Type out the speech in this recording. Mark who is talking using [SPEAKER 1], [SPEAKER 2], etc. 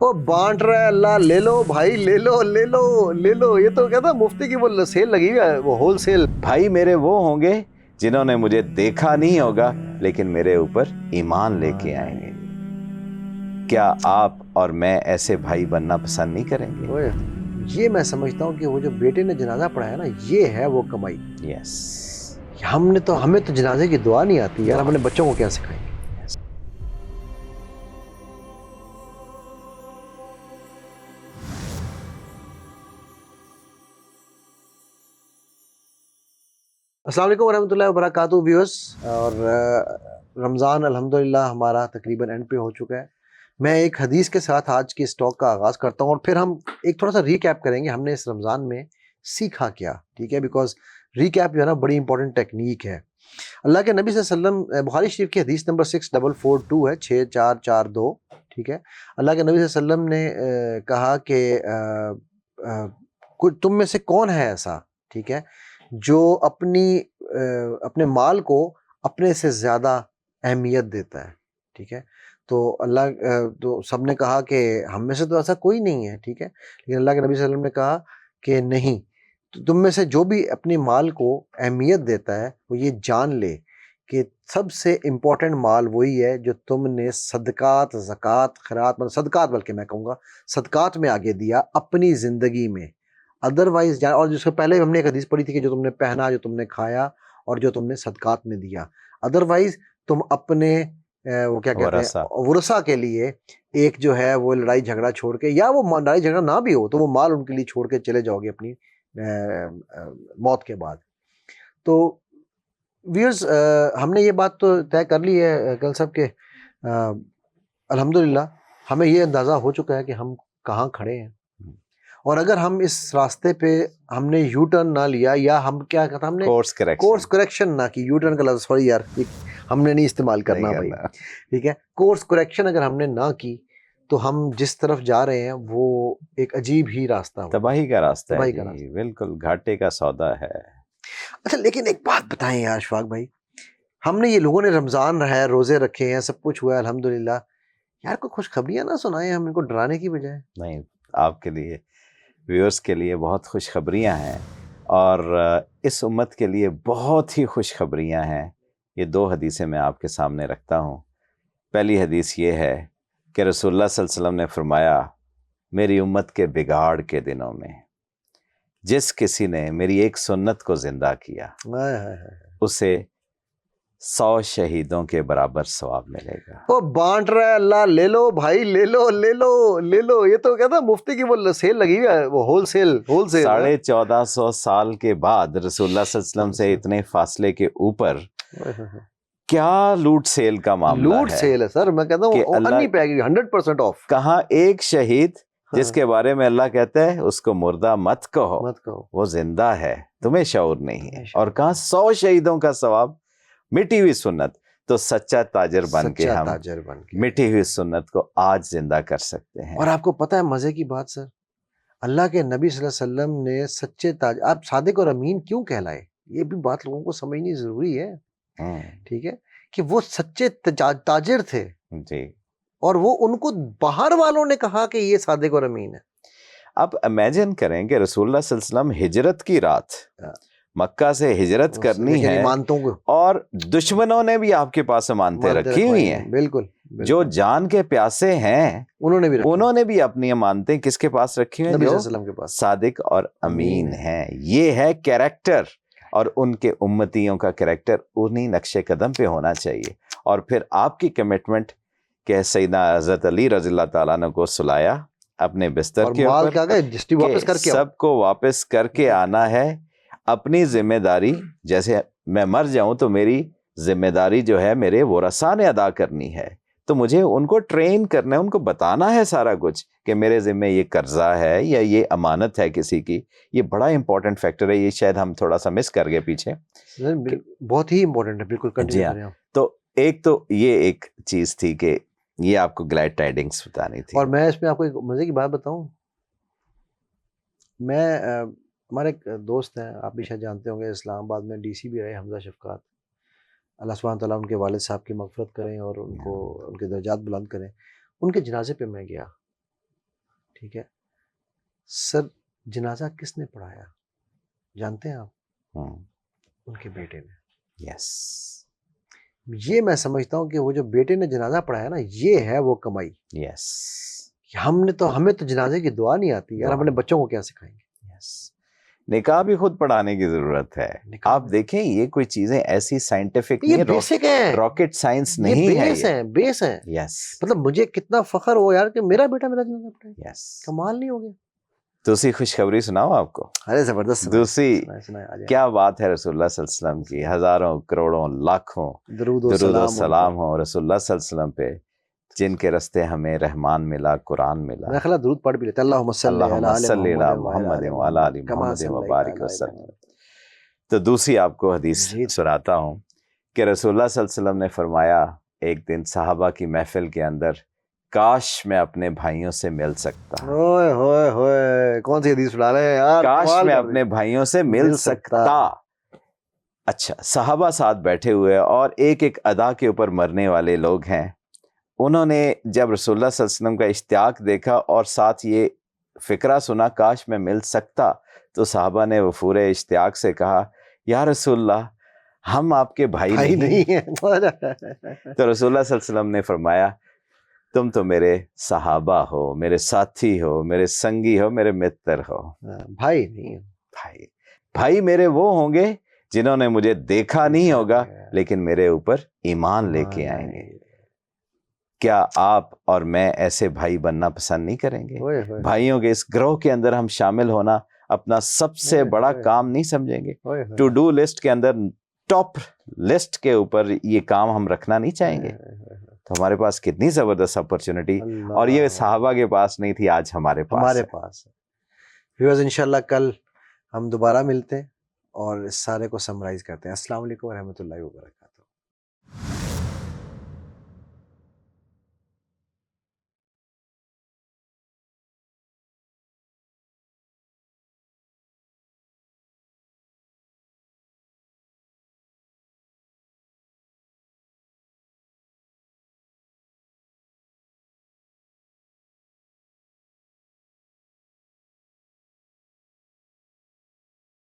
[SPEAKER 1] وہ بانٹ رہا ہے اللہ، لے لو بھائی، لے لو لے لو لے لو. یہ تو کہتا مفتی کی وہ سیل لگی ہوئی ہے، وہ ہول سیل.
[SPEAKER 2] بھائی میرے وہ ہوں گے جنہوں نے مجھے دیکھا نہیں ہوگا لیکن میرے اوپر ایمان لے کے آئیں گے. کیا آپ اور میں ایسے بھائی بننا پسند نہیں کریں گے؟
[SPEAKER 1] یہ میں سمجھتا ہوں کہ وہ جو بیٹے نے جنازہ پڑھایا نا، یہ ہے وہ کمائی.
[SPEAKER 2] یس.
[SPEAKER 1] ہمیں تو جنازے کی دعا نہیں آتی یار، ہم اپنے بچوں کو کیا سکھائیں گے؟ السلام علیکم ورحمۃ اللہ وبرکاتہ ویورز. اور رمضان الحمدللہ ہمارا تقریباً اینڈ پہ ہو چکا ہے. میں ایک حدیث کے ساتھ آج کی اس ٹاک کا آغاز کرتا ہوں، اور پھر ہم ایک تھوڑا سا ریکیپ کریں گے ہم نے اس رمضان میں سیکھا کیا. ٹھیک ہے، بیکاز ریکیپ جو ہے نا بڑی امپورٹنٹ ٹیکنیک ہے. اللہ کے نبی صلی اللہ علیہ وسلم، بخاری شریف کی حدیث نمبر 6442 ہے، 6442. ٹھیک ہے، اللہ کے نبی صلی اللہ علیہ وسلم نے کہا کہ تم میں سے کون ہے ایسا، ٹھیک ہے، جو اپنے مال کو اپنے سے زیادہ اہمیت دیتا ہے. ٹھیک ہے، تو تو سب نے کہا کہ ہم میں سے تو ایسا کوئی نہیں ہے. ٹھیک ہے، لیکن اللہ کے نبی صلی اللہ علیہ وسلم نے کہا کہ نہیں، تم میں سے جو بھی اپنے مال کو اہمیت دیتا ہے وہ یہ جان لے کہ سب سے امپورٹنٹ مال وہی ہے جو تم نے صدقات، زکوٰۃ، خیرات، صدقات، بلکہ میں کہوں گا صدقات میں آگے دیا اپنی زندگی میں. ادروائز اور جس سے پہلے ہم نے ایک حدیث پڑھی تھی کہ جو تم نے پہنا، جو تم نے کھایا اور جو تم نے صدقات میں دیا. ادروائز تم اپنے وہ کیا کہتے ہیں ورثہ کے لیے ایک جو ہے وہ لڑائی جھگڑا چھوڑ کے، یا وہ لڑائی جھگڑا نہ بھی ہو تو وہ مال ان کے لیے چھوڑ کے چلے جاؤ گے اپنی موت کے بعد. تو ویئرز، ہم نے یہ بات تو طے کر لی ہے کل سب کے الحمدللہ ہمیں یہ اندازہ ہو چکا ہے کہ ہم کہاں کھڑے ہیں. اور اگر ہم اس راستے پہ ہم نے یو ٹرن نہ لیا، یا ہم کیا کہتا ہم نے کورس کریکشن نہ کی، یو ٹرن کا لفظ سوری یار ہم نے نہیں استعمال کرنا بھائی. ٹھیک ہے، کورس کریکشن اگر ہم نے نہ کی تو ہم جس طرف جا رہے ہیں وہ ایک عجیب ہی راستہ ہو،
[SPEAKER 2] تباہی کا راستہ ہے جی، بالکل گھاٹے کا سودا ہے.
[SPEAKER 1] اچھا لیکن ایک بات بتائیں یار اشفاق بھائی، ہم نے یہ لوگوں نے رمضان رہا ہے، روزے رکھے ہیں، سب کچھ ہوا ہے الحمدللہ، یار کوئی خوشخبریاں نہ سنائیں ہم ان کو ڈرانے کی بجائے.
[SPEAKER 2] نہیں، آپ کے لیے، ویورز کے لیے بہت خوشخبریاں ہیں، اور اس امت کے لیے بہت ہی خوشخبریاں ہیں. یہ 2 حدیثیں میں آپ کے سامنے رکھتا ہوں. پہلی حدیث یہ ہے کہ رسول اللہ صلی اللہ علیہ وسلم نے فرمایا، میری امت کے بگاڑ کے دنوں میں جس کسی نے میری ایک سنت کو زندہ کیا اسے 100 شہیدوں کے برابر ثواب ملے گا.
[SPEAKER 1] وہ بانٹ رہا ہے اللہ، لے لو بھائی، لے لو لے لو لے لو. یہ تو کہتا مفتی کی وہ سیل لگی ہوئی ہے، وہ ہول سیل.
[SPEAKER 2] 1450 سال کے بعد رسول اللہ صلی اللہ علیہ وسلم سے اتنے فاصلے کے اوپر کیا لوٹ سیل کا معاملہ ہے.
[SPEAKER 1] لوٹ سیل ہے سر، میں کہتا ہوں انی پیکیج 100% آف.
[SPEAKER 2] کہاں ایک شہید جس کے بارے میں اللہ کہتا ہے اس کو مردہ مت کہو، وہ زندہ ہے، تمہیں شعور نہیں ہے. اور کہاں 100 شہیدوں کا ثواب، مٹی ہوئی سنت. تو سچا تاجر بن کے ہم مٹی ہوئی سنت کو آج زندہ کر سکتے ہیں.
[SPEAKER 1] اور آپ کو پتہ ہے مزے کی بات سر، اللہ کے نبی صلی اللہ علیہ وسلم نے سچے تاجر، آپ صادق اور امین کیوں کہلائے، یہ بھی بات لوگوں کو سمجھنی ضروری ہے. ٹھیک ہے، کہ وہ سچے تاجر تھے
[SPEAKER 2] جی،
[SPEAKER 1] اور وہ ان کو باہر والوں نے کہا کہ یہ صادق اور امین ہے.
[SPEAKER 2] اب امیجن کریں کہ رسول اللہ صلی اللہ علیہ وسلم ہجرت کی رات مکہ سے ہجرت کرنی ہے، اور دشمنوں نے بھی آپ کے پاس امانتیں رکھی ہوئی ہیں.
[SPEAKER 1] بالکل،
[SPEAKER 2] جو جان کے پیاسے ہیں انہوں نے بھی اپنی امانتیں کس کے پاس رکھی ہوئی ہیں؟ جو صادق اور امین ہیں. یہ ہے کیریکٹر، اور ان کے امتیوں کا کیریکٹر انہی نقش قدم پہ ہونا چاہیے. اور پھر آپ کی کمٹمنٹ کہ سیدنا حضرت علی رضی اللہ تعالیٰ عنہ کو سلایا اپنے بستر کے اوپر کہ سب کو واپس کر کے آنا ہے. اپنی ذمہ داری، جیسے میں مر جاؤں تو میری ذمہ داری جو ہے میرے ورثاء نے ادا کرنی ہے، تو مجھے ان کو ٹرین کرنا ہے، ان کو بتانا ہے سارا کچھ کہ میرے ذمہ یہ قرضہ ہے یا یہ امانت ہے کسی کی. یہ بڑا امپورٹنٹ فیکٹر ہے، یہ شاید ہم تھوڑا سا مس کر گئے پیچھے.
[SPEAKER 1] بہت ہی امپورٹنٹ ہے، بالکل.
[SPEAKER 2] جی ہاں، تو یہ ایک چیز تھی کہ یہ آپ کو گلیڈ ٹائیڈنگز بتانی تھی.
[SPEAKER 1] اور میں اس میں آپ کو ایک مزے کی بات بتاؤں، ہمارے ایک دوست ہیں، آپ بھی شاید جانتے ہوں گے، اسلام آباد میں ڈی سی بھی رہے، حمزہ شفقات. اللہ سبحانہ تعالیٰ ان کے والد صاحب کی مغفرت کریں اور ان کو ان کے درجات بلند کریں. ان کے جنازے پہ میں گیا ٹھیک ہے سر جنازہ کس نے پڑھایا جانتے ہیں آپ؟ ان کے بیٹے نے.
[SPEAKER 2] یس
[SPEAKER 1] یہ میں سمجھتا ہوں کہ وہ جو بیٹے نے جنازہ پڑھایا نا یہ ہے وہ کمائی.
[SPEAKER 2] یس
[SPEAKER 1] ہمیں تو جنازے کی دعا نہیں آتی یار, اپنے بچوں کو کیا سکھائیں گے؟
[SPEAKER 2] یس نکاح بھی خود پڑھانے کی ضرورت ہے. آپ دیکھیں یہ کوئی چیزیں ایسی سائنٹیفک
[SPEAKER 1] یہ بیسک ہیں,
[SPEAKER 2] راکٹ سائنس نہیں ہے,
[SPEAKER 1] بیس ہیں.
[SPEAKER 2] یس
[SPEAKER 1] مطلب مجھے کتنا فخر ہو یار کہ میرا بیٹا میرا جنازہ پڑھے.
[SPEAKER 2] یس
[SPEAKER 1] کمال نہیں ہو گیا؟
[SPEAKER 2] دوسری خوشخبری سناؤ آپ کو.
[SPEAKER 1] ارے زبردست.
[SPEAKER 2] دوسری کیا بات ہے رسول اللہ صلی اللہ علیہ وسلم کی, ہزاروں کروڑوں لاکھوں
[SPEAKER 1] درود
[SPEAKER 2] و سلام ہو رسول اللہ صلی اللہ علیہ وسلم پہ, جن کے راستے ہمیں رحمان ملا, قرآن ملا.
[SPEAKER 1] میں خلا درود پڑھ بھی لیتے, اللہم صلی علی
[SPEAKER 2] محمد وعلی آل محمد وبارک وسلم. تو دوسری آپ کو حدیث سناتا ہوں کہ رسول اللہ صلی اللہ علیہ وسلم نے فرمایا ایک دن صحابہ کی محفل کے اندر, کاش میں اپنے بھائیوں سے مل سکتا.
[SPEAKER 1] ہوئے ہوئے ہوئے, کون سی حدیث سنا رہے ہیں یار,
[SPEAKER 2] کاش میں اپنے بھائیوں سے مل سکتا. اچھا صحابہ ساتھ بیٹھے ہوئے اور ایک ایک ادا کے اوپر مرنے والے لوگ ہیں. انہوں نے جب رسول اللہ صلی اللہ علیہ وسلم کا اشتیاق دیکھا اور ساتھ یہ فکرہ سنا کاش میں مل سکتا, تو صحابہ نے وفور اشتیاق سے کہا یا رسول اللہ ہم آپ کے بھائی نہیں ہیں. تو رسول اللہ صلی اللہ علیہ وسلم نے فرمایا تم تو میرے صحابہ ہو, میرے ساتھی ہو, میرے سنگی ہو, میرے متر ہو,
[SPEAKER 1] بھائی نہیں.
[SPEAKER 2] بھائی میرے وہ ہوں گے جنہوں نے مجھے دیکھا نہیں ہوگا لیکن میرے اوپر ایمان لے کے آئیں گے. کیا آپ اور میں ایسے بھائی بننا پسند نہیں کریں گے؟ بھائیوں کے اس گروہ کے اندر ہم شامل ہونا اپنا سب سے بڑا کام نہیں سمجھیں گے؟ ٹو ڈو لسٹ کے اندر ٹاپ لسٹ کے اوپر یہ کام ہم رکھنا نہیں چاہیں گے؟ تو ہمارے پاس کتنی زبردست اپرچونٹی, اور یہ صحابہ کے پاس نہیں تھی, آج ہمارے پاس ہے.
[SPEAKER 1] ویورز انشاءاللہ کل ہم دوبارہ ملتے ہیں اور اس سارے کو سمرائز کرتے ہیں. السلام علیکم ورحمۃ اللہ وبرکاتہ.